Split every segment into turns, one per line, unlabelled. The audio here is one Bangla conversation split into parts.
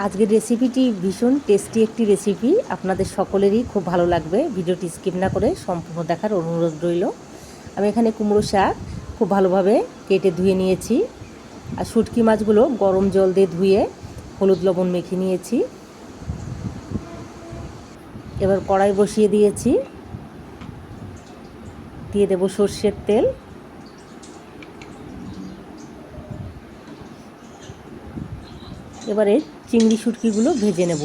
আজকের রেসিপিটি ভীষণ টেস্টি একটি রেসিপি, আপনাদের সকলেরই খুব ভালো লাগবে। ভিডিওটি স্কিপ না করে সম্পূর্ণ দেখার অনুরোধ রইল। আমি এখানে কুমড়ো শাক খুব ভালোভাবে কেটে ধুয়ে নিয়েছি, আর শুটকি মাছগুলো গরম জল দিয়ে ধুয়ে হলুদ লবণ মেখে নিয়েছি। এবার কড়াই বসিয়ে দিয়েছি, দিয়ে দেব সর্ষের তেল। এবারে চিংড়ি শুটকিগুলো ভেজে নেব।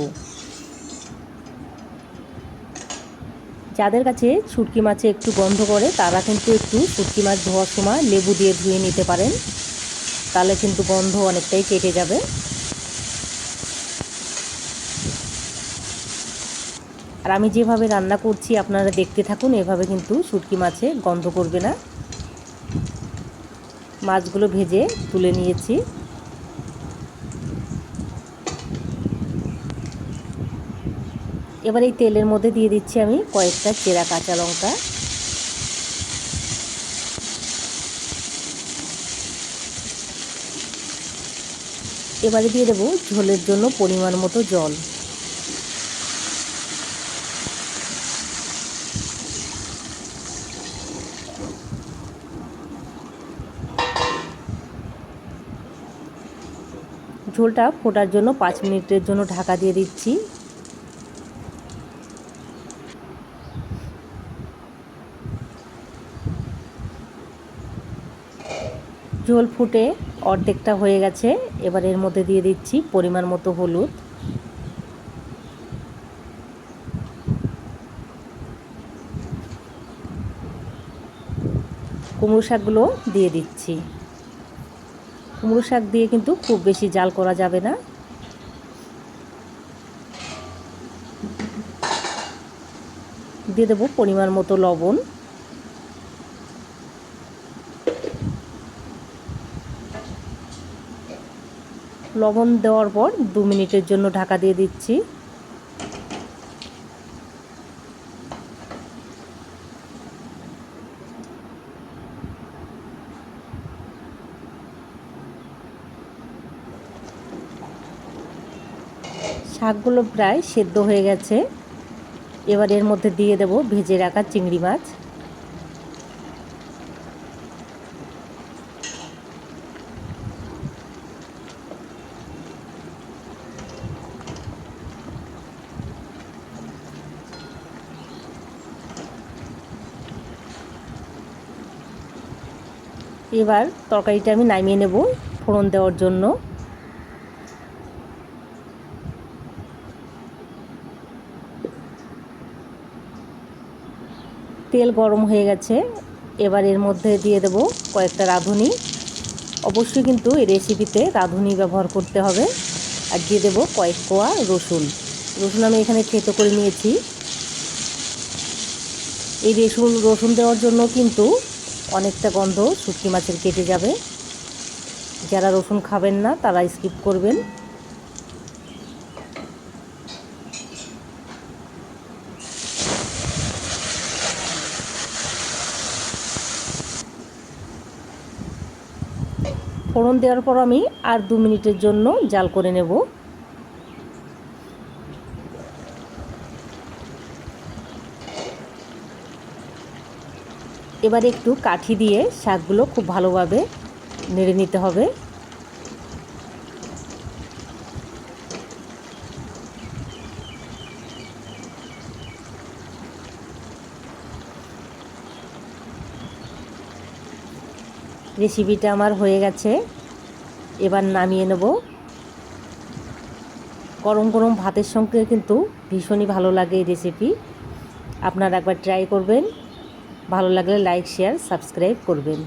যাদের কাছে শুটকি মাছে একটু গন্ধ করে তারা কিন্তু একটু শুটকি মাছ ধোয়ার সময় লেবু দিয়ে ধুয়ে নিতে পারেন, তাহলে কিন্তু গন্ধ অনেকটাই কেটে যাবে। আর আমি যেভাবে রান্না করছি আপনারা দেখতে থাকুন, এভাবে কিন্তু শুটকি মাছে গন্ধ করবে না। মাছগুলো ভেজে তুলে নিয়েছি। এবার এই তেলের মধ্যে দিয়ে দিচ্ছি আমি কয়েকটা চেরা কাঁচা লঙ্কা। এবারে দিয়ে দেবো ঝোলের জন্য পরিমাণ মতো জল। ঝোলটা ফোটার জন্য 5 মিনিটের জন্য ঢাকা দিয়ে দিচ্ছি। ঝোল ফুটে অর্ধেকটা হয়ে গেছে। এবার এর মধ্যে দিয়ে দিচ্ছি পরিমাণ মতো হলুদ, কুমড়ো শাকগুলো দিয়ে দিচ্ছি। কুমড়ো শাক দিয়ে কিন্তু খুব বেশি জাল করা যাবে না। দিয়ে দেবো পরিমাণ মতো লবণ। লবণ দেওয়ার পর 2 মিনিটের জন্য ঢাকা দিয়ে দিচ্ছি। শাকগুলো প্রায় সেদ্ধ হয়ে গেছে। এবার এর মধ্যে দিয়ে দেব ভেজে রাখা চিংড়ি মাছ। এবার তরকারিটা আমি নামিয়ে নেব ফোড়ন দেওয়ার জন্য। তেল গরম হয়ে গেছে। এবার এর মধ্যে দিয়ে দেব কয়েকটা রাঁধুনি। অবশ্যই কিন্তু এই রেসিপিতে রাঁধুনি ব্যবহার করতে হবে। আর দিয়ে দেব কয়েক কোয়া রসুন। রসুন আমি এখানে থেতো করে নিয়েছি। এই রসুন দেওয়ার জন্য কিন্তু অনেকটা গন্ধ শুটকি মাছের কেটে যাবে। যারা রসুন খাবেন না তারা স্কিপ করবেন। ফোড়ন দেওয়ার পর আমি আর 2 মিনিটের জন্য জাল করে নেব। এবার একটু কাঠি দিয়ে শাকগুলো খুব ভালোভাবে নেড়ে নিতে হবে। রেসিপিটা আমার হয়ে গেছে। এবার নামিয়ে নেব। গরম গরম ভাতের সঙ্গে কিন্তু ভীষণই ভালো লাগে এই রেসিপি। আপনারা একবার ট্রাই করবেন। ভালো লাগলে লাইক, শেয়ার, সাবস্ক্রাইব করবেন।